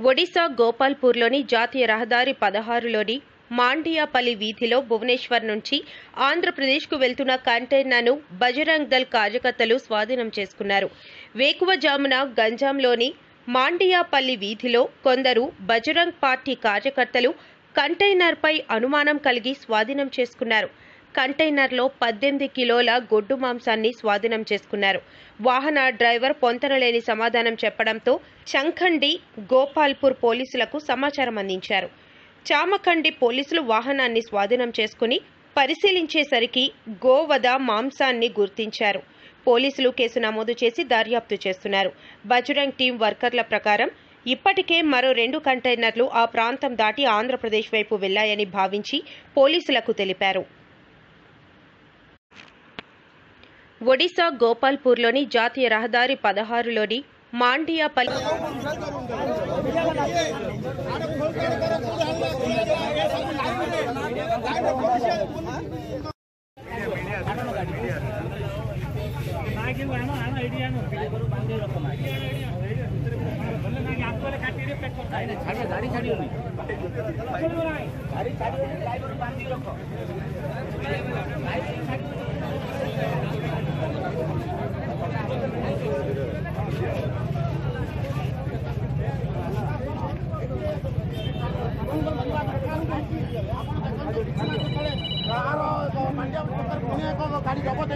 ఒడిశా గోపాల్పూర్లోని జాతీయ రహదారి 16లోని మాండియాపల్లి వీధిలో భువనేశ్వర్ నుంచి ఆంధ్రప్రదేశ్కు వెళ్తున్న కంటైనర్ను బజరంగ్ దళ్ కార్యకర్తలు స్వాధీనం చేసుకున్నారు. వేకువజామున గంజాంలోని మాండియాపల్లి వీధిలో కొందరు బజరంగ్ పార్టీ కార్యకర్తలు కంటైనర్పై అనుమానం కలిగి స్వాధీనం చేసుకున్నారు. కంటైనర్లో 18 కిలోల గొడ్డు మాంసాన్ని స్వాధీనం చేసుకున్నారు. వాహన డ్రైవర్ పొంతనలేని సమాధానం చెప్పడంతో చంఖండి గోపాల్పూర్ పోలీసులకు సమాచారం అందించారు. చామఖండి పోలీసులు వాహనాన్ని స్వాధీనం చేసుకుని పరిశీలించేసరికి గోవధ మాంసాన్ని గుర్తించారు. పోలీసులు కేసు నమోదు చేసి దర్యాప్తు చేస్తున్నారు. బజరంగ్ టీం వర్కర్ల ప్రకారం ఇప్పటికే మరో 2 కంటైనర్లు ఆ ప్రాంతం దాటి ఆంధ్రప్రదేశ్ వైపు వెళ్లాయని భావించి పోలీసులకు తెలిపారు. ఒడిశా గోపాల్పూర్లోని జాతీయ రహదారి 16లోని మాండియాపల్లి गाड़ी जबत